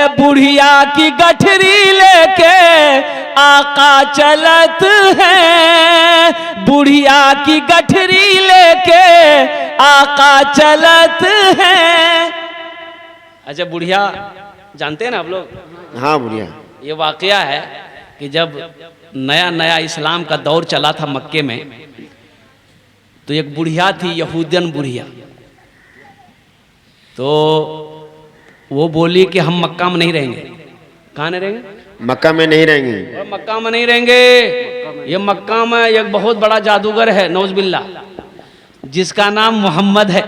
अरे बुढ़िया की गठरी लेके आका चलत है, बुढ़िया की गठरी लेके आका चलत है। अच्छा बुढ़िया जानते हैं ना आप लोग? हाँ बुढ़िया। ये वाकया है कि जब नया नया इस्लाम का दौर चला था मक्के में, तो एक बुढ़िया थी, यहूदियन बुढ़िया। तो वो बोली कि हम मक्का में नहीं रहेंगे। कहाँ नहीं रहेंगे? मक्का में नहीं रहेंगे। और मक्का में नहीं रहेंगे। ये मक्का में एक बहुत बड़ा जादूगर है नौजबिल्ला, जिसका नाम मोहम्मद है,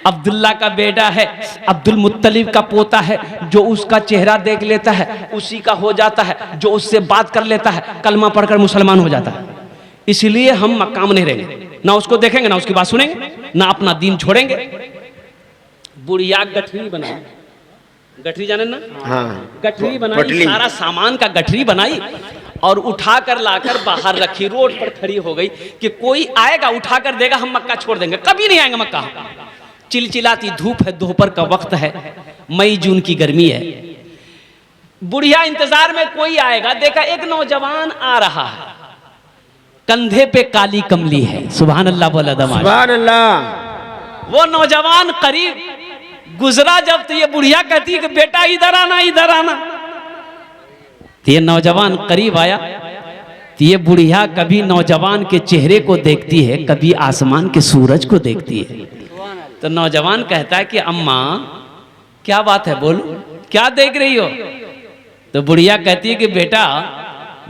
अब्दुल्ला का बेटा है, अब्दुल मुत्तलिब का पोता है। जो उसका चेहरा देख लेता है उसी का हो जाता है, जो उससे बात कर लेता है कलमा पढ़कर मुसलमान हो जाता है। इसलिए हम मक्का में नहीं रहेंगे, ना उसको देखेंगे, ना उसकी बात सुनेंगे, ना अपना दीन छोड़ेंगे। बुढ़िया गठरी बनाई, गठरी जाने ना? हाँ गठरी बनाई, सारा सामान का गठरी बनाई और उठाकर लाकर बाहर रखी, रोड पर खड़ी हो गई कि कोई आएगा उठाकर देगा, हम मक्का छोड़ देंगे, कभी नहीं आएंगे मक्का। चिलचिलाती धूप है, दोपहर का वक्त है, मई जून की गर्मी है। बुढ़िया इंतजार में कोई आएगा, देखा एक नौजवान आ रहा है, कंधे पे काली कमली है। सुभान अल्लाह बोला दमा, सुभान अल्लाह। वो नौजवान करीब गुजरा जब, तो ये बुढ़िया कहती है कि बेटा इधर आना, इधर आना। तो ये नौजवान करीब आया, तो ये बुढ़िया कभी नौजवान के चेहरे को देखती है, कभी आसमान के सूरज को देखती है। तो नौजवान कहता है कि अम्मा क्या बात है, बोलो क्या देख रही हो? तो बुढ़िया कहती है कि बेटा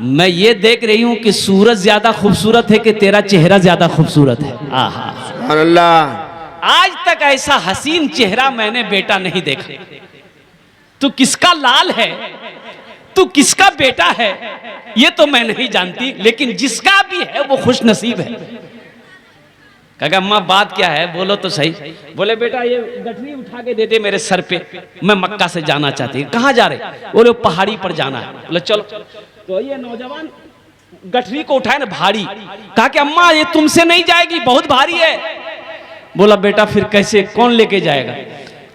मैं ये देख रही हूं कि सूरज ज्यादा खूबसूरत है कि तेरा चेहरा ज्यादा खूबसूरत है। आहा, सुभान अल्लाह। आज तक ऐसा हसीन चेहरा मैंने बेटा नहीं देखा। तू किसका लाल है, तू किसका बेटा है, ये तो मैं नहीं जानती, लेकिन जिसका भी है वो खुश नसीब है। कहा अम्मा बात क्या है, बोलो तो सही। बोले बेटा ये गठरी उठा के दे दे मेरे सर पे, मैं मक्का से जाना चाहती हूँ। कहाँ जा रहे? बोले पहाड़ी पर जाना है। बोले चलो। तो ये नौजवान गठरी को उठाए ना भारी, कहा कि अम्मा ये तुमसे नहीं जाएगी, बहुत भारी है। बोला बेटा फिर कैसे, कौन लेके जाएगा?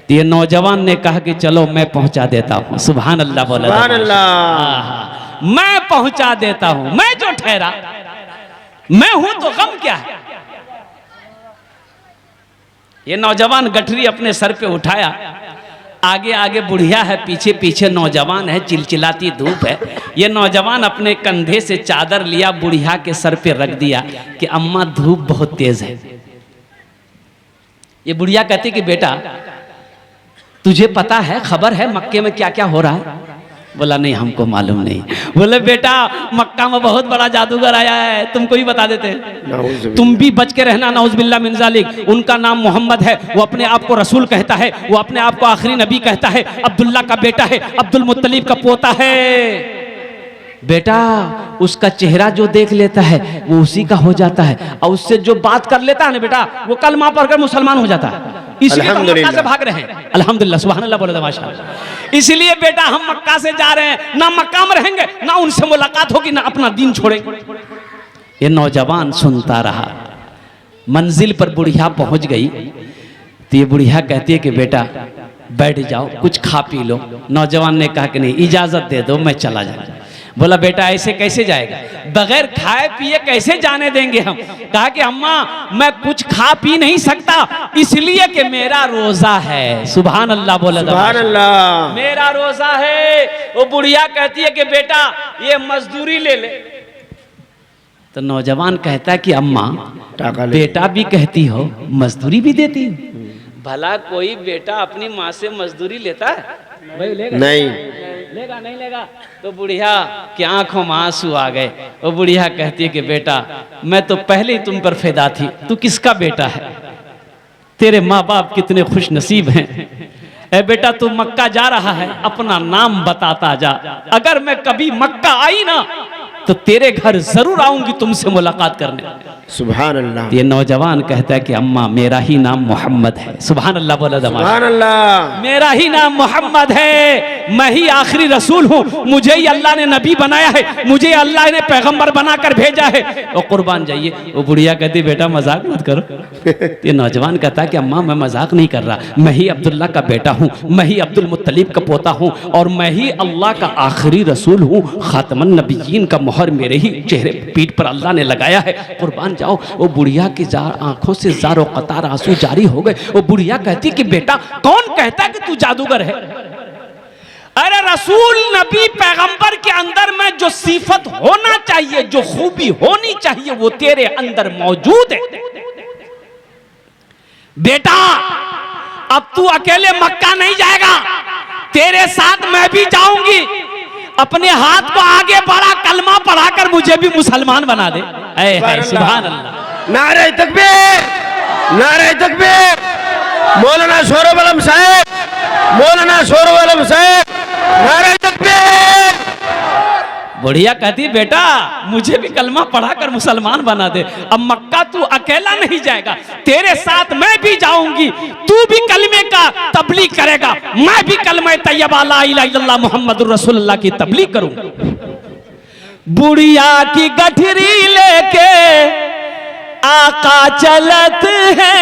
तो ये नौजवान ने कहा कि चलो मैं पहुंचा देता हूँ। सुभान अल्लाह बोला, सुभान अल्लाह। मैं पहुंचा देता हूं, मैं जो ठहरा, मैं हूं तो गम क्या है। ये नौजवान गठरी अपने सर पे उठाया, आगे आगे बुढ़िया है, पीछे पीछे नौजवान है, चिलचिलाती धूप है। ये नौजवान अपने कंधे से चादर लिया, बुढ़िया के सर पे रख दिया कि अम्मा धूप बहुत तेज है। ये बुढ़िया कहती कि बेटा तुझे पता है, खबर है मक्के में क्या क्या हो रहा है? बोला नहीं हमको मालूम नहीं। बोले बेटा मक्का में बहुत बड़ा जादूगर आया है, तुमको ही बता देते हैं, तुम भी बच के रहना। नाउज़ुबिल्लाह मिन ज़ालिक। उनका नाम मोहम्मद है, वो अपने आप को रसूल कहता है, वो अपने आप को आखिरी नबी कहता है, अब्दुल्ला का बेटा है, अब्दुल मुत्तलिब का पोता है। बेटा उसका चेहरा जो देख लेता है वो उसी का हो जाता है, और उससे जो बात कर लेता है ना बेटा, वो कलमा पढ़कर मुसलमान हो जाता है। इसलिए हम मक्का से भाग रहे हैं। अल्हम्दुलिल्लाह, सुभान अल्लाह बोले माशाअल्लाह। इसलिए बेटा हम मक्का से जा रहे हैं, ना मक्का में रहेंगे, ना उनसे मुलाकात होगी, ना अपना दीन छोड़ेंगे। ये नौजवान सुनता रहा। मंजिल पर बुढ़िया पहुंच गई, तो ये बुढ़िया कहती है कि बेटा बैठ जाओ, कुछ खा पी लो। नौजवान ने कहा कि नहीं, इजाजत दे दो, मैं चला जाऊं। बोला बेटा ऐसे कैसे जाएगा, बगैर खाए पिए कैसे जाने देंगे हम? कहा कि अम्मा मैं कुछ खा पी नहीं सकता, इसलिए कि मेरा रोजा है। सुभान अल्लाह बोला, सुभान अल्लाह। मेरा रोजा है। वो बुढ़िया कहती है कि बेटा ये मजदूरी ले ले। तो नौजवान कहता है कि अम्मा बेटा भी कहती हो, मजदूरी भी देती हो। भला कोई बेटा अपनी माँ से मजदूरी लेता है? भाई लेगा? नहीं लेगा, नहीं लेगा। तो बुढ़िया की आंखों में आंसू आ गए। वो बुढ़िया कहती है कि बेटा मैं तो पहले ही तुम पर फिदा थी, तू किसका बेटा है? तेरे माँ बाप कितने खुश नसीब हैं। ए बेटा तू मक्का जा रहा है, अपना नाम बताता जा। अगर मैं कभी मक्का आई ना तो तेरे घर जरूर आऊंगी तुमसे मुलाकात करने। सुभान अल्लाह, ये नौजवान कहता है कि अम्मा मेरा ही नाम मोहम्मद है। सुभान अल्लाह बोला जमाना, सुभान अल्लाह, मेरा ही नाम मोहम्मद है, मैं ही आखिरी रसूल हूँ, मुझे ही अल्लाह ने नबी बनाया है, मुझे अल्लाह ने पैगंबर बनाकर भेजा है। वो कुर्बान जाइए। वो बुढ़िया कहती बेटा मजाक मत करो। ये नौजवान कहता है कि अम्मा मैं मजाक नहीं कर रहा, मैं ही अब्दुल्ला का बेटा हूँ, मैं ही अब्दुल मुत्तलिब का पोता हूँ और मैं ही अल्लाह का आखिरी रसूल हूँ। खातमन नबीयीन का मोहर मेरे ही चेहरे पीठ पर अल्लाह ने लगाया है। कुर्बान जाओ। वो बुढ़िया की आंखों से जारो कतार आंसू जारी हो गए। वो बुढ़िया कहती कि बेटा कौन कहता कि तू जादूगर है? अरे रसूल नबी पैगंबर के अंदर में जो सिफत होना चाहिए, जो खूबी होनी चाहिए, वो तेरे अंदर मौजूद है। बेटा अब तू अकेले मक्का नहीं जाएगा, तेरे साथ मैं भी जाऊंगी। अपने हाथ को आगे बढ़ा, कलमा पढ़ाकर मुझे भी मुसलमान बना दे। सुभान अल्लाह। नारे तकबीर, नारे तकबीर। मौलाना शोरब आलम साहब, मौलाना शोरब आलम साहब, नारे तकबीर। बुढ़िया कहती बेटा मुझे भी कलमा पढ़ाकर मुसलमान बना दे। अब मक्का तू अकेला नहीं जाएगा, तेरे साथ मैं भी जाऊंगी। तू भी कलमे का तबलीग करेगा, मैं भी कलमा तैयबा ला इलाहा इल्लल्लाह मुहम्मदुर रसूलुल्लाह की तबलीग करूंगा। बुढ़िया की गठरी लेके आका चलत है,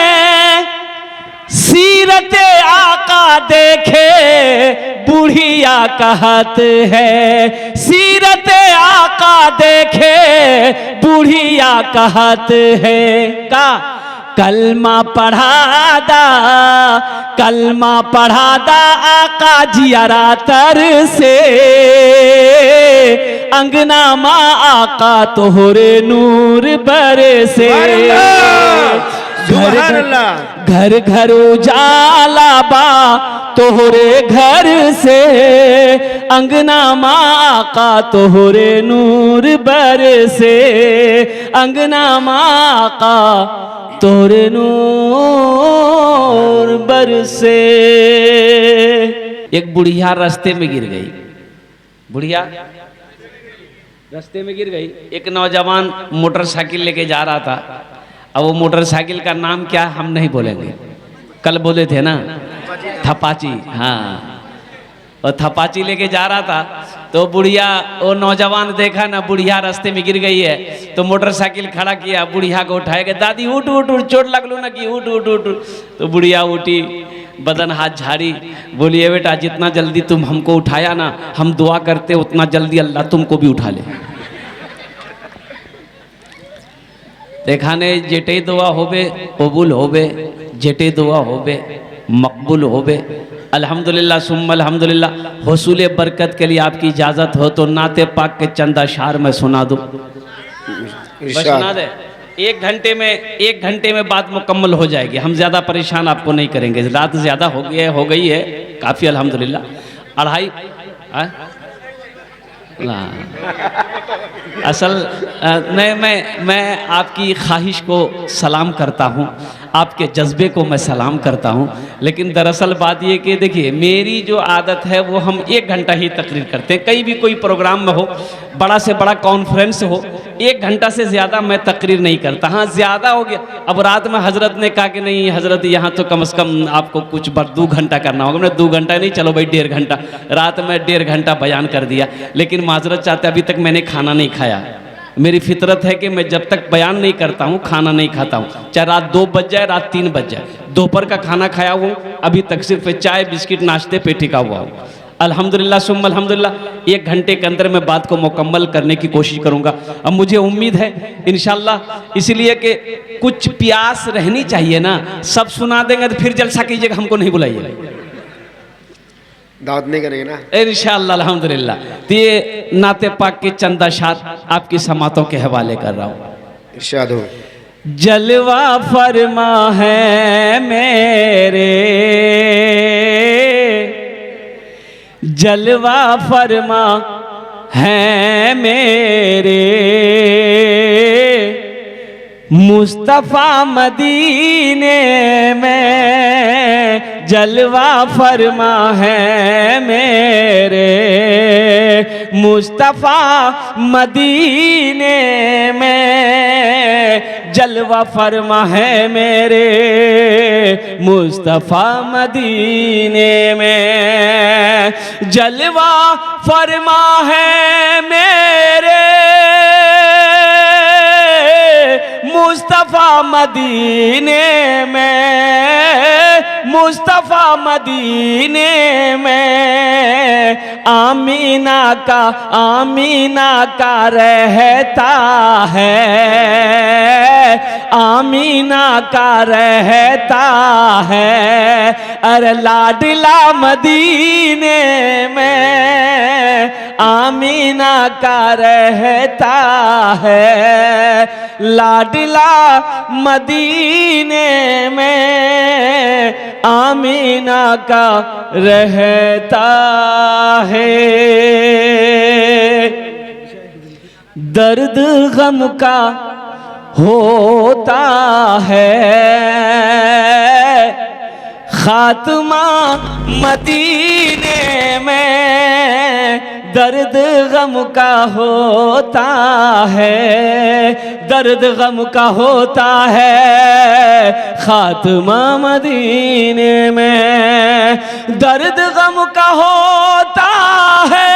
सीरते आका देखे बुढ़िया कहत है। सीरते आका देखे बुढ़िया कहत है। का कलमा पढ़ादा, कलमा पढ़ादा आका जियारा तर से। अंगना माँ आका तोहरे नूर बरसे। घर घर उजाला बा तोहरे घर से। अंगना माँ आका तोहरे नूर बरसे। अंगना माँ आका तोहरे नूर बरसे। एक बुढ़िया रास्ते में गिर गई। बुढ़िया रास्ते में गिर गई। एक नौजवान मोटरसाइकिल लेके जा रहा था। अब वो मोटरसाइकिल का नाम क्या हम नहीं बोलेंगे, कल बोले थे ना, थपाची। हाँ, और थपाची लेके जा रहा था तो बुढ़िया, वो नौजवान देखा ना बुढ़िया रास्ते में गिर गई है तो मोटरसाइकिल खड़ा किया, बुढ़िया को उठाएगा, दादी उठ उठ उठ, चोट लग लो ना कि उठ उठ उठ। तो बुढ़िया उठी, बदन हाथ झाड़ी, बोलिए बेटा जितना जल्दी तुम हमको उठाया ना, हम दुआ करते उतना जल्दी अल्लाह तुमको भी उठा ले। देखा ने जेटे दुआ होबे कबूल होबे, जेटे दुआ होबे मकबूल होबे। अल्हम्दुलिल्लाह सुम्मा अल्हम्दुलिल्लाह। हुसूल बरकत के लिए आपकी इजाज़त हो तो नाते पाक के चंद अशार में सुना दूँ। बस सुना दे। एक घंटे में बात मुकम्मल हो जाएगी। हम ज़्यादा परेशान आपको नहीं करेंगे। रात ज़्यादा हो गई है काफ़ी अल्हम्दुलिल्लाह। 2:30 असल नहीं, मैं आपकी ख्वाहिश को सलाम करता हूँ, आपके जज्बे को मैं सलाम करता हूँ। लेकिन दरअसल बात ये कि देखिए मेरी जो आदत है वो हम 1 घंटा ही तकरीर करते हैं। कहीं भी कोई प्रोग्राम में हो, बड़ा से बड़ा कॉन्फ्रेंस हो, 1 घंटा से ज़्यादा मैं तकरीर नहीं करता। हाँ ज़्यादा हो गया, अब रात में हजरत ने कहा कि नहीं हजरत यहाँ तो कम से कम आपको कुछ 2 घंटा करना होगा। मैंने 2 घंटा नहीं, चलो भाई 1.5 घंटा। रात में 1.5 घंटा बयान कर दिया। लेकिन माजरत चाहते अभी तक मैंने खाना नहीं खाया। मेरी फितरत है कि मैं जब तक बयान नहीं करता हूँ खाना नहीं खाता हूँ, चाहे रात 2 बज जाए रात 3 बज जाए। दोपहर का खाना खाया हूँ, अभी तक सिर्फ चाय बिस्किट नाश्ते पे टिका हुआ हूँ। अल्हम्दुलिल्लाह सुम्मा अल्हम्दुलिल्लाह। 1 घंटे के अंदर मैं बात को मुकम्मल करने की कोशिश करूँगा। अब मुझे उम्मीद है इंशाल्लाह, इसलिए कि कुछ प्यास रहनी चाहिए ना। सब सुना देंगे तो फिर जलसा कीजिएगा, हमको नहीं बुलाइएगा, दावत नहीं करेंगे ना इंशाअल्लाह। अल्हम्दुलिल्लाह। तो ये नाते पाक के चंद अशार आपकी समातों के हवाले कर रहा हूँ। इरशाद हो। जलवा फरमा है मेरे, जलवा फरमा है मेरे, मुस्तफ़ा मदीने में जलवा फरमा है मेरे, मुस्तफ़ा मदीने में जलवा फरमा है मेरे मुस्तफा मदीने में, जलवा फरमा है मेरे मुस्तफा मदीने में, मुस्तफा मदीने में। आमीना का रहता है, आमीना का रहता है। अरे लाडला मदीने में आमीना का रहता है, लाडला मदीने में आमीना का रहता है। दर्द गम का होता है खात्मा मदीने में, दर्द गम का होता है, दर्द गम का होता है खात्मा मदीने में, दर्द गम का होता है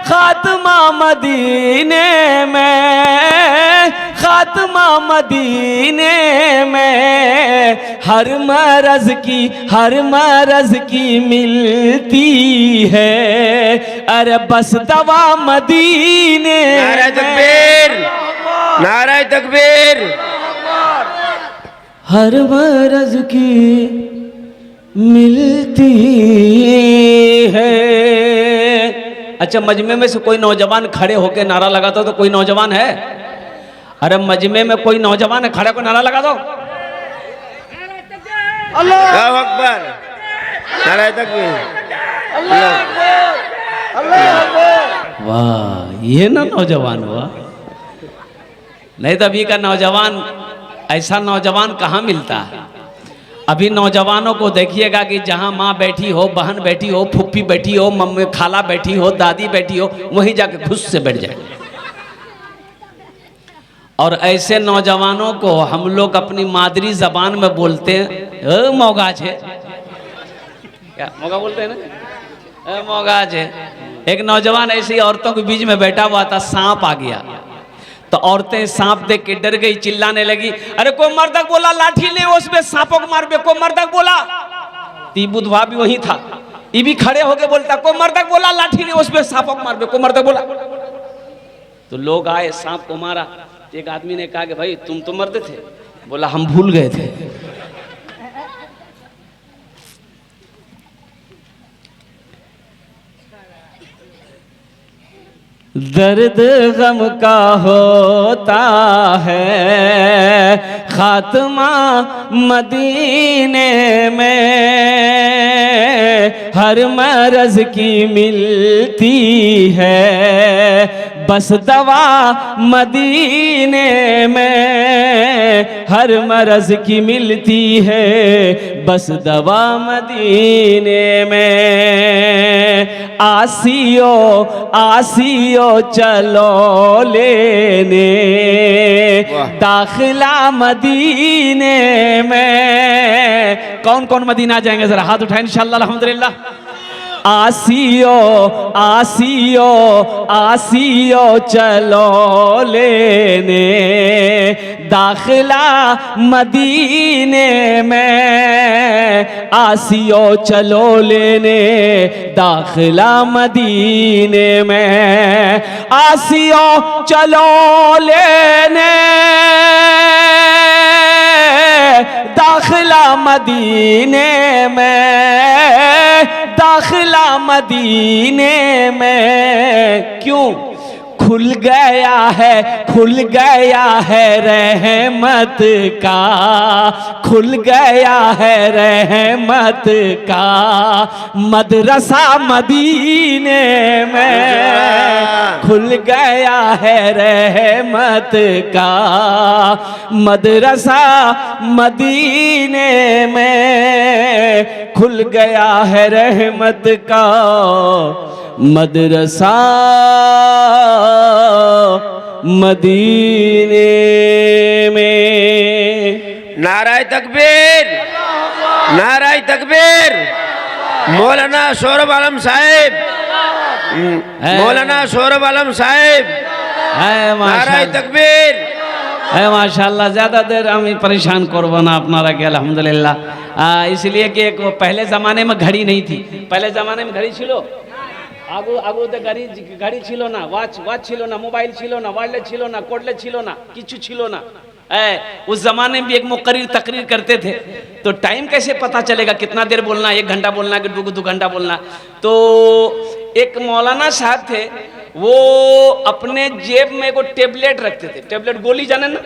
खात्मा मदीने में, खात्मा मदीने में। हर मरज की मिलती है, अरे बस दवा मदीने। नारे तकबीर, नारे तकबीर। हर मरज की मिलती है। अच्छा, मजमे में से कोई नौजवान खड़े होकर नारा लगाता तो कोई नौजवान है? अरे मजमे में कोई नौजवान है, खड़े को नारा लगा दो। अल्लाहू अकबर, नारे तकबीर। वाह, ये ना नौजवान हुआ। नहीं तो अभी का नौजवान, ऐसा नौजवान कहाँ मिलता है? अभी नौजवानों को देखिएगा कि जहाँ माँ बैठी हो, बहन बैठी हो, फुप्पी बैठी हो, मम्मी खाला बैठी हो, दादी बैठी हो, वहीं जाके खुश से बैठ जाए। और ऐसे नौजवानों को हम लोग अपनी मादरी जबान में बोलते हैं मौगा छे। क्या मौगा बोलते हैं ना, मौगा छे। एक नौजवान ऐसी औरतों के बीच में बैठा हुआ था, सांप आ गया तो औरतें सांप देख के डर गई, चिल्लाने लगी, अरे कोई मर्दक बोला लाठी ले उसमें सांपों को मार बे, कोई मर्दक बोला। ती बुधवा भी वही था, ये भी खड़े होके बोलता, कोई मर्दक बोला लाठी ले उसमें सांपों को मार बे, कोई मर्दक बोला। तो लोग आए, सांप को मारा। एक आदमी ने कहा कि भाई तुम तो मर्द थे। बोला हम भूल गए थे। दर्द गम का होता है खात्मा मदीने में, हर मरज की मिलती है बस दवा मदीने में, हर मरज की मिलती है बस दवा मदीने में। आसियो आसियो चलो लेने दाखिला मदीने में। कौन कौन मदीना जाएंगे जरा हाथ उठाएं इंशाअल्लाह अल्हम्दुलिल्लाह। आसियो आसियो आसियो चलो लेने दाखिला मदीने में, आसियो चलो लेने दाखिला मदीने में, आसियो चलो लेने दाखिला मदीने में, दाखिला मदीने में। क्यों? खुल गया है रहमत का, खुल गया है रहमत का मदरसा मदीने में, खुल गया है रहमत का मदरसा मदीने में, खुल गया है रहमत का मदरसा मदीने में। नाराय तकबीर, नाराय तकबीर। मौलाना सौरभ आलम साहेब, मौलाना सौरभ आलम साहेब, है नाराय माशाल्लाह, तकबीर। है माशाल्लाह। ज़्यादा देर हमें परेशान करबो ना अपना के अल्हम्दुलिल्लाह। इसलिए कि एक वो पहले ज़माने में घड़ी नहीं थी। पहले ज़माने में घड़ी छिलो, আগু আগু তো গাড়ি ছিল না, ওয়াচ ছিল না, মোবাইল ছিল না, ওয়ালেট ছিল না, কোডলেট ছিল না, কিছু ছিল না। उस जमाने में भी एक मुकर्रिर तकरीर करते थे, तो टाइम कैसे पता चलेगा कितना देर बोलना, 1 घंटा बोलना कि 2 घंटा बोलना। तो एक मौलाना साहब थे, वो अपने जेब में वो टेबलेट रखते थे। टेबलेट गोली जाने ना,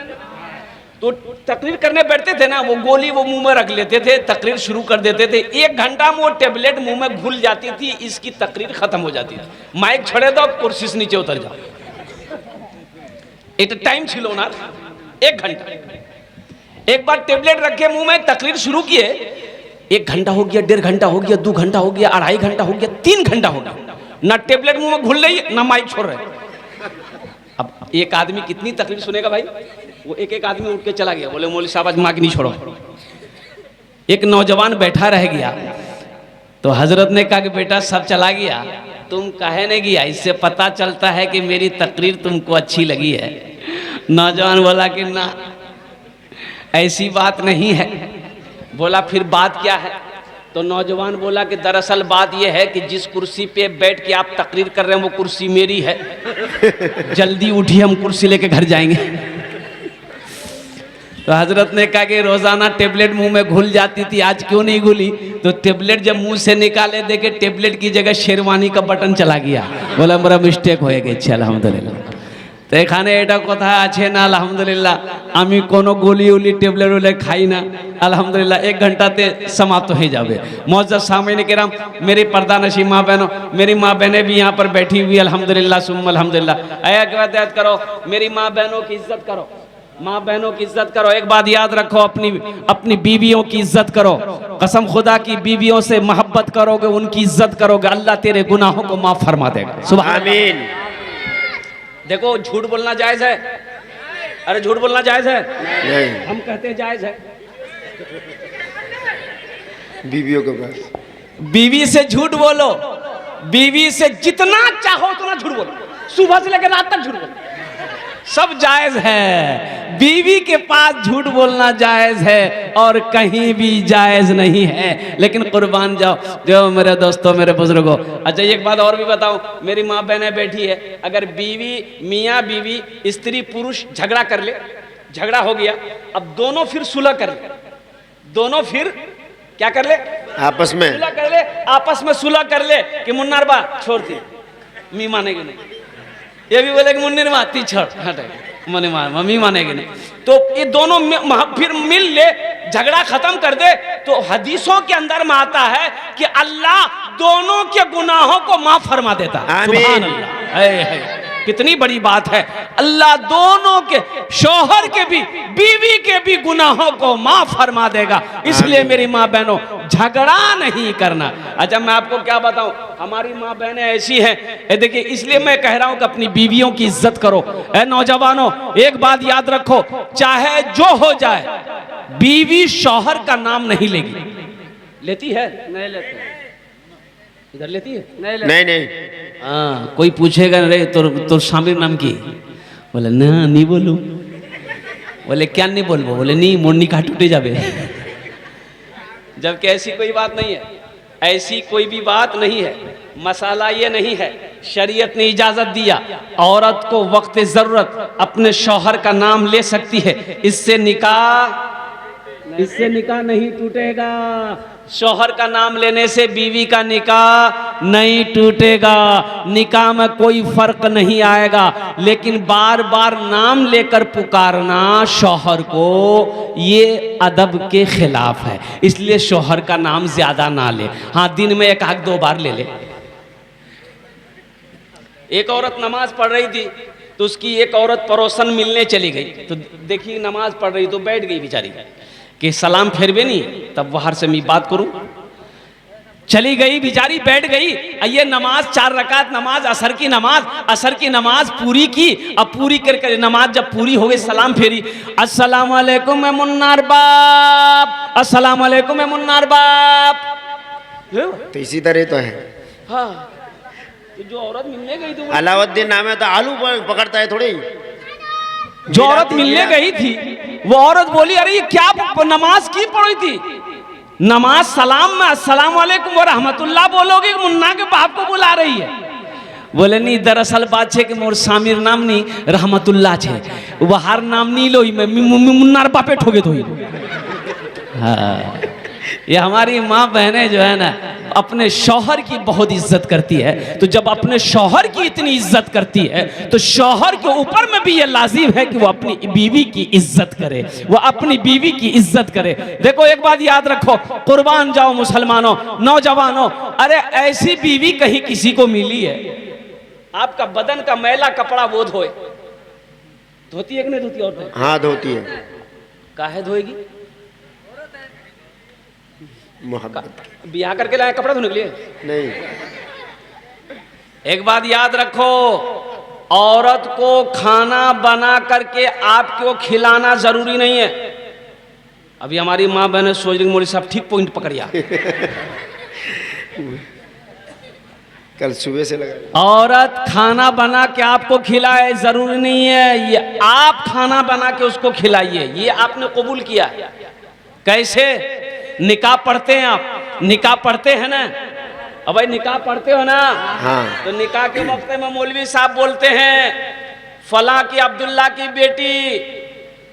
तो तकरीर करने बैठते थे ना, वो गोली वो मुंह में रख लेते थे, तकरीर शुरू कर देते थे। 1 घंटा में वो टेबलेट मुंह में घुल जाती थी, इसकी तकरीर खत्म हो जाती थी। माइक छोड़े दो, कुर्सी से नीचे उतर जाओ। एक टाइम छिलो ना, 1 घंटा। एक बार टेबलेट रखे मुंह में, तकरीर शुरू किए, 1 घंटा हो गया, 1.5 घंटा हो गया, 2 घंटा हो गया, 2.5 घंटा हो गया, 3 घंटा हो गया, ना टेबलेट मुंह में घुल रही ना माइक छोड़ रहे। अब एक आदमी कितनी तकरीर सुनेगा भाई? वो एक आदमी उठ के चला गया, बोले मौलवी साहब आज माइक नहीं छोड़ो। एक नौजवान बैठा रह गया, तो हजरत ने कहा कि बेटा सब चला गया, तुम काहे नहीं गया? इससे पता चलता है कि मेरी तकरीर तुमको अच्छी लगी है। नौजवान बोला कि ना, ऐसी बात नहीं है। बोला फिर बात क्या है? तो नौजवान बोला कि दरअसल बात यह है कि जिस कुर्सी पे बैठ के आप तकरीर कर रहे हैं वो कुर्सी मेरी है, जल्दी उठिए हम कुर्सी लेके घर जाएंगे। तो हजरत ने कहा कि रोजाना टेबलेट मुंह में घुल जाती थी, आज क्यों नहीं घुली? तो टेबलेट जब मुंह से निकाले देखे टेबलेट की जगह शेरवानी का बटन चला गया। बोला मेरा मिस्टेक हो गया, अल्हम्दुलिल्लाह। तो एखाने एटा कथा आछे ना अल्हम्दुलिल्लाह, आमी कोनो गोली उली टेबलेट उले खाई ना, अल्हम्दुलिल्लाह 1 घंटाते समाप्त हो जावे। मौजूद सामने के राम, मेरी पर्दा नशी माँ बहनों, मेरी माँ बहनें भी यहाँ पर बैठी हुई, अल्हम्दुलिल्लाह सुम्मा अल्हम्दुलिल्लाह। आया के बाद याद करो, मेरी माँ बहनों की इज्जत करो, माँ बहनों की इज्जत करो। एक बात याद रखो, अपनी बीवियों की इज्जत करो। कसम खुदा की बीवियों से मोहब्बत करोगे, उनकी इज्जत करोगे, अल्लाह तेरे गुनाहों को माफ फरमा देगा। सुभान आमीन। देखो झूठ बोलना जायज है? अरे झूठ बोलना जायज है? नहीं, हम कहते हैं जायज है। बीवियों के पास बीवी से झूठ बोलो, बीवी से जितना चाहो उतना झूठ बोलो, सुबह से लेकर रात तक झूठ बोलो, सब जायज है। बीवी के पास झूठ बोलना जायज है और कहीं भी जायज नहीं है। लेकिन कुर्बान जाओ जो मेरे दोस्तों, मेरे बुजुर्गों। अच्छा एक बात और भी बताऊं, मेरी माँ बहनें बैठी है, अगर बीवी, मियाँ बीवी, स्त्री पुरुष झगड़ा कर ले, झगड़ा हो गया, अब दोनों फिर सुलह कर ले, दोनों फिर क्या कर ले? आपस में सुलह कर ले, आपस में सुलह कर ले कि मुन्नार बा छोड़ती, मी मानेगी नहीं, ये भी बोले कि मुन्नीर माती छोड़ हटे, मने मान मम्मी मानेगी नहीं। तो ये दोनों फिर मिल ले, झगड़ा खत्म कर दे। तो हदीसों के अंदर में आता है कि अल्लाह दोनों के गुनाहों को माफ फरमा देता है। सुभान अल्लाह, है। कितनी बड़ी बात है। अल्लाह दोनों के, शौहर के भी, बीवी के भी गुनाहों को माफ फरमा देगा। इसलिए मेरी माँ बहनों, झगड़ा नहीं करना। अच्छा मैं आपको क्या बताऊं, हमारी माँ बहनें ऐसी हैं, देखिए इसलिए मैं कह रहा हूं कि अपनी बीवियों की इज्जत करो। ऐ नौजवानों, एक बात याद रखो, चाहे जो हो जाए, बीवी शौहर का नाम नहीं लेगी। लेती है? नहीं लेती। इधर लेती है? नहीं नहीं। हाँ, कोई पूछेगा रे तो शामिर नाम की, बोले ना नहीं बोलू, बोले क्या नहीं बोलबो, बोले नहीं मोरनी का टूटे जावे। जबकि ऐसी कोई बात नहीं है, ऐसी कोई भी बात नहीं है। मसाला ये नहीं है, शरीयत ने इजाजत दिया, औरत को वक्त जरूरत अपने शौहर का नाम ले सकती है, इससे निकाह नहीं टूटेगा। शौहर का नाम लेने से बीवी का निकाह नहीं टूटेगा, निकाह में कोई फर्क नहीं आएगा। लेकिन बार बार नाम लेकर पुकारना शौहर को, ये अदब के खिलाफ है। इसलिए शौहर का नाम ज्यादा ना ले, हाँ दिन में 1-2 बार ले ले। एक औरत नमाज पढ़ रही थी, तो उसकी एक औरत पड़ोसन मिलने चली गई। तो देखिए नमाज पढ़ रही तो बैठ गई बेचारी कि सलाम फेरबे नहीं, तब बाहर से मैं बात करूं। चली गई बेचारी, बैठ गई। ये नमाज 4 रकात नमाज, असर की नमाज पूरी की। अब पूरी करके नमाज जब पूरी हो गई, सलाम फेरी, अस्सलाम वालेकुम ए मुन्नार बाप, अस्सलाम वालेकुम ए मुन्नार बाप। तो इसी तरह तो है। हाँ, तो जो औरत मिलने गई थी, अलाउद्दीन नाम है तो आलू पकड़ता है थोड़ी। जो औरत मिलने गई थी वो औरत बोली, अरे ये क्या नमाज की पढ़ी थी? नमाज सलाम में अस्सलाम वालेकुम व रहमतुल्लाह बोलोगे, मुन्ना के बाप को बुला रही है। बोले नहीं, दरअसल बात है कि मोर सामिर नाम नहीं रहमतुल्लाह छे, वहार नाम नहीं लोई में मुन्नार बापे ठोगे तो। हाँ, ये हमारी माँ बहनें जो है ना अपने शौहर की बहुत इज्जत करती है। तो जब अपने शौहर की इतनी इज्जत करती है तो शौहर के ऊपर में भी ये लाजिम है कि वो अपनी बीवी की इज्जत करे, वो अपनी बीवी की इज्जत करे। देखो एक बात याद रखो, कुर्बान जाओ मुसलमानों, नौजवानों, अरे ऐसी बीवी कहीं किसी को मिली है? आपका बदन का मैला कपड़ा वो धोए, धोती है कि नहीं धोती? औरतें हाँ धोती है। काहे धोएगी? मोहब्बत। ब्याह करके लाए कपड़ा धोने के लिए नहीं। एक बात याद रखो, औरत को खाना बना करके आपको खिलाना जरूरी नहीं है। अभी हमारी माँ बहन सोच रही, मोदी साहब ठीक पॉइंट पकड़िया। कल सुबह से लगा। औरत खाना बना के आपको खिलाए जरूरी नहीं है, ये आप खाना बना के उसको खिलाइए, ये आपने कबूल किया। कैसे? निकाह पढ़ते हैं आप, निकाह पढ़ते हैं ना? अब भाई निकाह पढ़ते हो ना? हाँ। तो निकाह के वक्त में मौलवी साहब बोलते हैं, फला की अब्दुल्ला की बेटी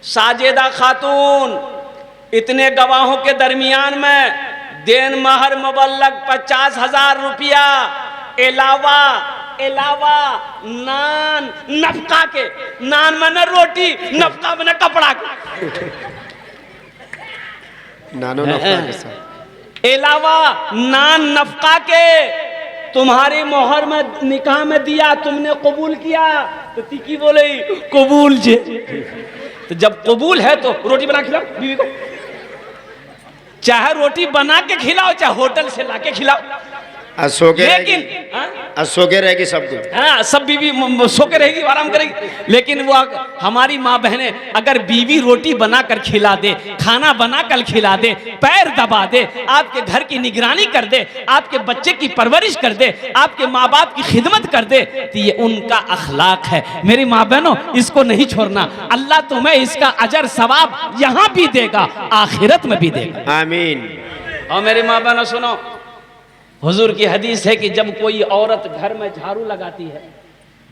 साजेदा खातून इतने गवाहों के दरमियान में देन महर मुबल्लग 50,000 रुपया अलावा नान नफका के, नान मने रोटी, नफका मने कपड़ा के, नानो नफका के साथ अलावा नान नफका के तुम्हारी मोहर में निकाह में दिया, तुमने कबूल किया। तो तिकी बोले कबूल जे। तो जब कबूल है तो रोटी बना खिलाओ बीवी को, चाहे रोटी बना के खिलाओ चाहे होटल से लाके खिलाओ, लेकिन सो के रहेगी सब कुछ। हाँ, सब बीवी सो के रहेगी, आराम करेगी। लेकिन वो हमारी माँ बहनें अगर बीवी रोटी बनाकर खिला दे, खाना बनाकर खिला दे, पैर दबा दे, आपके घर की निगरानी कर दे, आपके बच्चे की परवरिश कर दे, आपके माँ बाप की खिदमत कर दे, तो ये उनका अखलाक है। मेरी माँ बहनों, इसको नहीं छोड़ना। अल्लाह तुम्हें इसका अजर सवाब यहाँ भी देगा, आखिरत में भी देगा। आमीन। और मेरी माँ बहनों सुनो, हुजूर की हदीस है कि जब कोई औरत घर में झाड़ू लगाती है,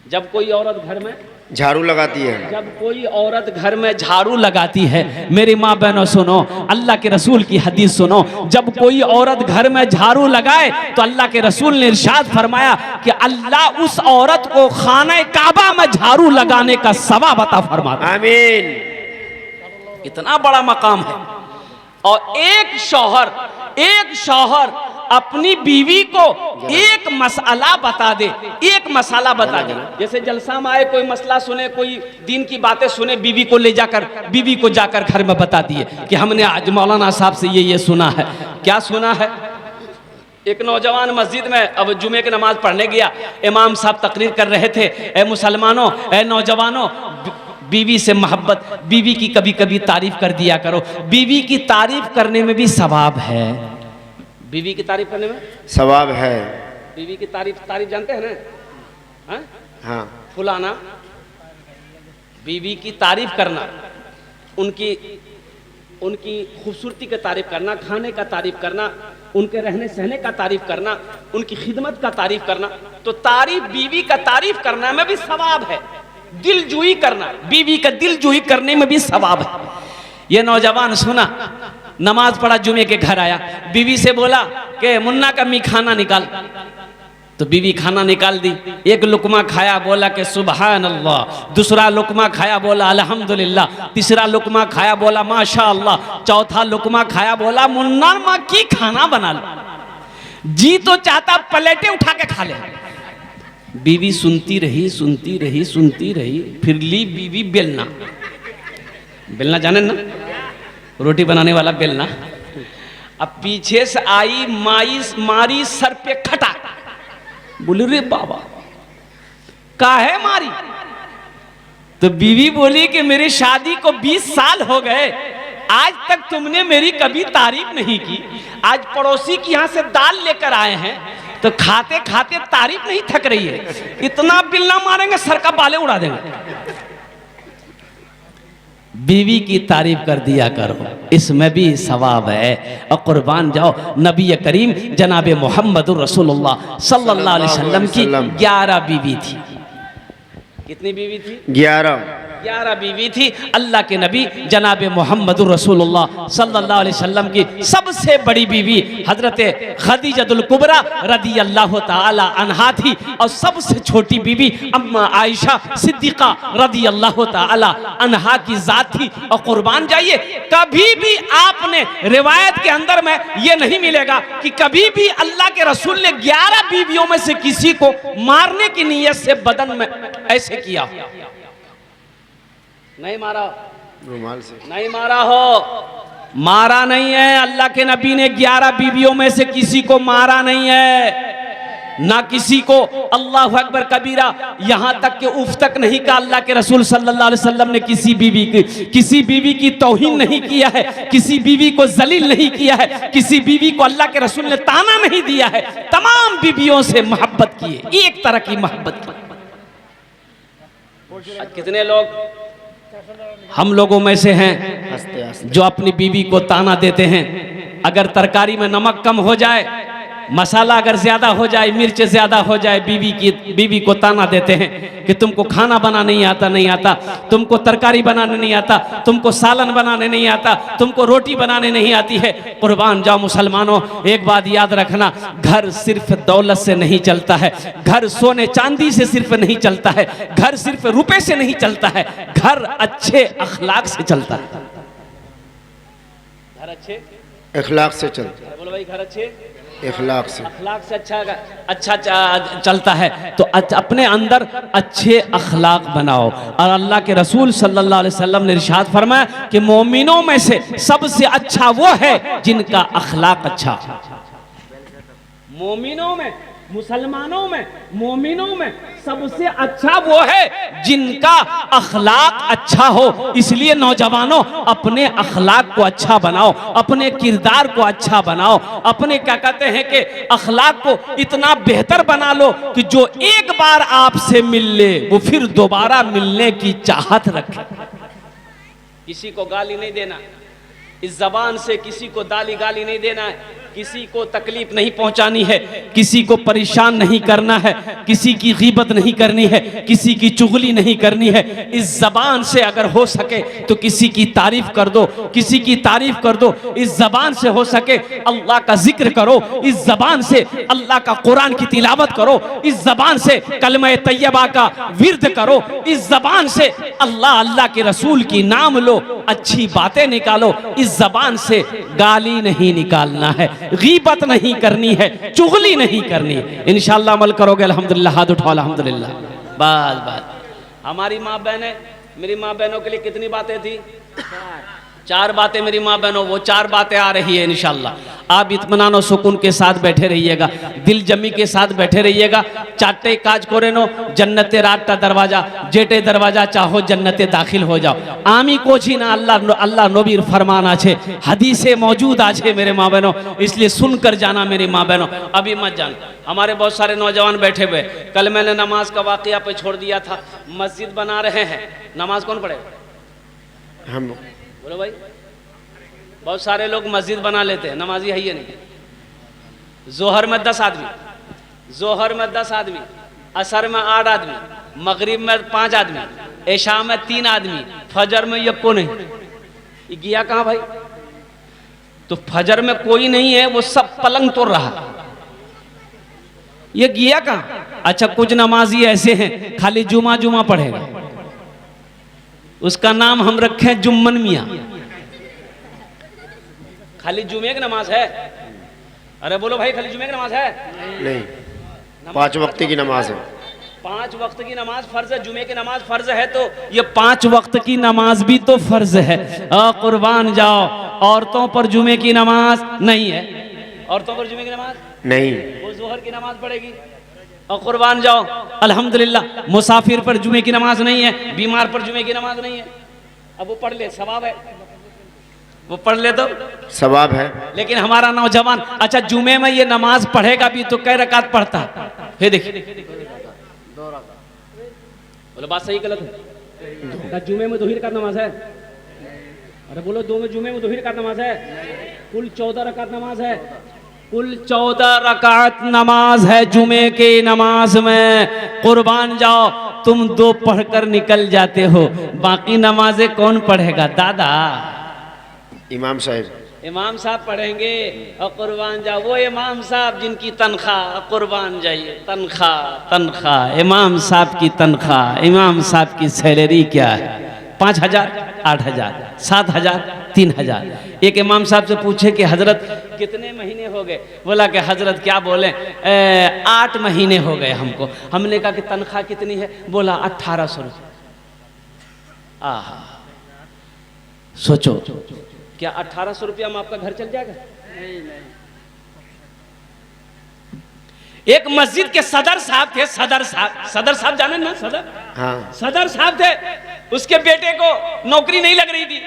जब कोई औरत घर में झाड़ू लगाती है, जब कोई औरत घर में झाड़ू लगाती है, मेरी माँ बहनों सुनो, अल्लाह के रसूल की हदीस सुनो, जब कोई औरत घर में झाड़ू लगाए तो अल्लाह के रसूल ने इरशाद फरमाया कि अल्लाह उस औरत को खाने काबा में झाड़ू लगाने का सवाब अता फरमाता। आमीन। इतना बड़ा मकाम है। और एक शौहर अपनी बीवी को एक मसला बता दे, एक मसाला बता दे। जैसे जलसा में आए, कोई मसला सुने, कोई दीन की बातें सुने, बीवी को जाकर घर में बता दिए कि हमने आज मौलाना साहब से ये सुना है। क्या सुना है? एक नौजवान मस्जिद में अब जुमे की नमाज पढ़ने गया, इमाम साहब तकरीर कर रहे थे, ए मुसलमानों, ए नौजवानों, बीवी से मोहब्बत, बीवी की कभी कभी तारीफ कर दिया करो। बीवी की तारीफ करने में भी सवाब है। बीवी की तारीफ करने में सवाब है। बीवी की तारीफ जानते हैं ना? हाँ? हाँ। फुलाना, बीवी की तारीफ करना, उनकी खूबसूरती का तारीफ करना, खाने का तारीफ करना, उनके रहने सहने का तारीफ करना, उनकी खिदमत का तारीफ करना। तो तारीफ, बीवी का तारीफ करने में भी सवाब है। दिलजुई करना, बीवी का दिलजुई करने में भी सवाब है। ये नौजवान सुना, नमाज पढ़ा, जुमे के घर आया, बीवी से बोला कि मुन्ना का मी खाना निकाल। तो बीवी खाना निकाल दी, एक लुकमा खाया, बोला कि सुभान अल्लाह। दूसरा लुकमा खाया, बोला अल्हम्दुलिल्लाह। तीसरा लुकमा खाया, बोला माशा अल्लाह। चौथा लुकमा खाया, बोला मुन्ना माँ की खाना बना लो। जी तो चाहता प्लेटें उठा के खा ले। बीवी सुनती रही, फिर ली बीवी बेलना जाने ना, रोटी बनाने वाला बेलना। अब पीछे से आई माई, मारी सर पे खटा। बोले रे बाबा काहे मारी? तो बीवी बोली कि मेरी शादी को 20 साल हो गए, आज तक तुमने मेरी कभी तारीफ नहीं की। आज पड़ोसी के यहाँ से दाल लेकर आए हैं तो खाते खाते तारीफ नहीं थक रही है। इतना बिल्ला मारेंगे सर का बाले उड़ा देंगे। बीवी की तारीफ कर दिया करो, इसमें भी सवाब है। और कुर्बान जाओ, नबी करीम जनाब मोहम्मद रसूलुल्लाह सल्लल्लाहु अलैहि वसल्लम की 11 बीवी थी। कितनी बीवी थी? 11 बीवी थी। अल्लाह के नबी जनाब मोहम्मद रसूलुल्लाह सल्लल्लाहु अलैहि वसल्लम की सबसे बड़ी बीवी हजरत खदीजतुल कुबरा रदी अल्लाह ताला अन्हा थी, और सबसे छोटी बीवी अम्मा आयशा सिद्दीका रदी अल्लाह ताला अन्हा की जात थी। और कुर्बान जाइए, कभी भी आपने रिवायत के अंदर में ये नहीं मिलेगा कि कभी भी अल्लाह के रसूल ने 11 बीवियों में से किसी को मारने की नीयत से बदन में ऐसे किया। नहीं मारा, रुमाल से नहीं मारा हो, मारा नहीं है। अल्लाह के नबी ने 11 बीवियों में से किसी को मारा नहीं है, ना किसी को अल्लाह अकबर कबीरा यहां तक के उफ तक नहीं कहा। अल्लाह के रसूल सल्लल्लाहु अलैहि वसल्लम ने किसी बीवी की तौहीन नहीं किया है, किसी बीवी को जलील नहीं किया है, किसी बीवी को अल्लाह के रसूल ने ताना नहीं दिया है। तमाम बीवियों से मोहब्बत की है, एक तरह की मोहब्बत की। कितने लोग हम लोगों में से हैं जो अपनी बीवी को ताना देते हैं। अगर तरकारी में नमक कम हो जाए, मसाला अगर ज्यादा हो जाए, मिर्च ज्यादा हो जाए, बीवी को ताना देते हैं कि तुमको खाना बनाना नहीं आता, तुमको तरकारी बनाने नहीं आता, तुमको सालन बनाने नहीं आता, तुमको रोटी बनाने नहीं आती है। कुर्बान जाओ मुसलमानों, एक बात याद रखना, घर सिर्फ दौलत से नहीं चलता है, घर सोने चांदी से सिर्फ नहीं चलता है, घर सिर्फ रुपए से नहीं चलता है, घर अच्छे अखलाक से चलता है। घर अच्छे अखलाक से चलता है। बोलो भाई, घर अच्छे अखलाक से अच्छा चलता है। तो अपने अंदर अच्छे अखलाक बनाओ। और अल्लाह के रसूल सल्लल्लाहु अलैहि वसल्लम ने इरशाद फरमाया कि मोमिनों में से सबसे अच्छा वो है जिनका अखलाक अच्छा। मोमिनों में, मुसलमानों में, मोमिनों में सबसे अच्छा वो है जिनका अखलाक अच्छा हो। इसलिए नौजवानों, अपने अखलाक को अच्छा बनाओ, अपने किरदार को अच्छा बनाओ, अपने क्या कहते हैं कि अखलाक को इतना बेहतर बना लो कि जो एक बार आपसे मिल ले वो फिर दोबारा मिलने की चाहत रखे। किसी को गाली नहीं देना, इस जबान से किसी को गाली नहीं देना है, किसी को तकलीफ नहीं पहुंचानी है, किसी को परेशान नहीं करना है, किसी की गीबत नहीं करनी है, किसी की चुगली नहीं करनी है। इस जबान से अगर हो सके तो किसी की तारीफ कर दो, किसी की तारीफ कर दो। इस जबान से हो सके अल्लाह का जिक्र करो, इस जबान से अल्लाह का कुरान की तिलावत करो, इस जबान से कलमा तैयबा का विर्द करो, इस जबान से अल्लाह के रसूल की नाम लो, अच्छी बातें निकालो। इस जबान से गाली नहीं निकालना है, गीबत नहीं करनी है, चुगली नहीं करनी है। इंशाअल्लाह अमल करोगे अल्हम्दुलिल्लाह, हाथ उठाओ अल्हम्दुलिल्लाह। बस हमारी माँ बहनें, मेरी माँ बहनों के लिए कितनी बातें थी? 4 बातें मेरी माँ बहनों, वो 4 बातें आ रही है इंशाअल्लाह। आप इत्मीनान और सुकून के साथ बैठे रहिएगा, दिल जमी के साथ बैठे रहिएगा। चाटे काज करे नो जन्नते रात का दरवाजा, जेटे दरवाजा चाहो जन्नते दाखिल हो जाओ। आमी कोची ना अल्लाह नबीर फरमान आछे, हदीसे मौजूद आछे मेरे माँ बहनों, इसलिए सुनकर जाना मेरी माँ बहनों, अभी मत जाना। हमारे बहुत सारे नौजवान बैठे हुए, कल मैंने नमाज का वाकया पे छोड़ दिया था। मस्जिद बना रहे हैं, नमाज कौन पढ़े? हम। बोलो भाई, बहुत सारे लोग मस्जिद बना लेते हैं, नमाजी है ये नहीं। जोहर में 10 आदमी, जोहर में 10 आदमी, असर में 8 आदमी, मगरिब में 5 आदमी, ऐशा में 3 आदमी, फजर में ये को नहीं। ये गया कहाँ भाई? तो फजर में कोई नहीं है, वो सब पलंग तोड़ रहा, ये गया कहाँ? अच्छा, कुछ नमाजी ऐसे हैं खाली जुमा पढ़ेगा, उसका नाम हम रखे जुम्मन मियाँ, खाली जुमे की नमाज है। अरे बोलो भाई, खाली जुमे की नमाज है? नहीं, 5 वक्त की नमाज है। 5 वक्त की नमाज फर्ज है, जुमे की नमाज फर्ज है, तो ये 5 वक्त की नमाज भी तो फर्ज है। कुर्बान जाओ, औरतों पर जुमे की नमाज नहीं है। औरतों पर जुमे की नमाज नहीं, वो जोहर की नमाज पढ़ेगी। और कुर्बान जाओ, अल्हम्दुलिल्लाह मुसाफिर पर जुमे की नमाज नहीं है, बीमार पर जुमे की नमाज नहीं है। अब वो पढ़ ले, सवाब है, वो पढ़ ले तो सवाब है। लेकिन हमारा नौजवान अच्छा जुमे में ये नमाज पढ़ेगा भी तो कै रकात पढ़ता है? फिर देखिए, बोलो बात सही गलत है? जुमे में 2 ही रकात नमाज है। अरे बोलो, 2 में जुमे में 2 ही रकात नमाज है। कुल 14 रकात नमाज है। कुल 14 रकात नमाज है जुमे के नमाज में। कुर्बान जाओ, तुम 2 पढ़कर निकल जाते हो, बाकी नमाजें कौन पढ़ेगा? दादा इमाम साहब, इमाम साहब पढ़ेंगे। और कुर्बान जाओ, वो इमाम साहब जिनकी तनख्वाह, कुर्बान जाइए, तनख्वाह इमाम साहब की तनख्वाह, इमाम साहब की सैलरी क्या है? 5,000, 8,000, 7,000, 3,000। एक इमाम साहब से पूछे कि हजरत कितने महीने हो गए? बोला कि हजरत क्या बोले, 8 महीने हो गए हमको। हमने कहा कि तनख्वाह कितनी है? बोला 1,800 रुपये। आहा, सोचो, क्या 1,800 रुपया में आपका घर चल जाएगा? नहीं। एक मस्जिद के सदर साहब थे, सदर साहब जाने ना? हाँ, सदर साहब थे, उसके बेटे को नौकरी नहीं लग रही थी,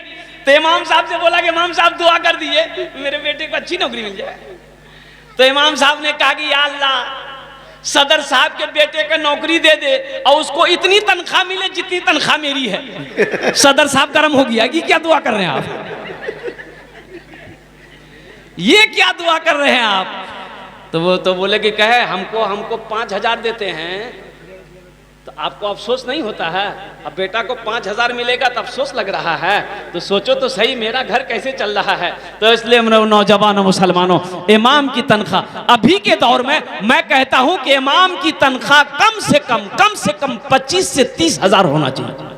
तो इमाम साहब से बोला कि इमाम साहब दुआ कर दिए मेरे बेटे को अच्छी नौकरी मिल जाए। तो इमाम साहब ने कहा कि या अल्लाह सदर साहब के बेटे को नौकरी दे दे और उसको इतनी तनख्वाह मिले जितनी तनख्वाह मेरी है। सदर साहब गर्म हो गया कि क्या दुआ कर रहे हैं आप? ये क्या दुआ कर रहे हैं आप? तो वो तो बोले कि कहे हमको 5,000 देते हैं, तो आपको अफसोस नहीं होता है? अब बेटा को 5,000 मिलेगा तो अफसोस लग रहा है, तो सोचो तो सही मेरा घर कैसे चल रहा है। तो इसलिए नौजवानों, मुसलमानों, इमाम की तनख्वाह अभी के दौर में मैं कहता हूं कि इमाम की तनख्वाह कम से कम 25 से 30 हजार होना चाहिए।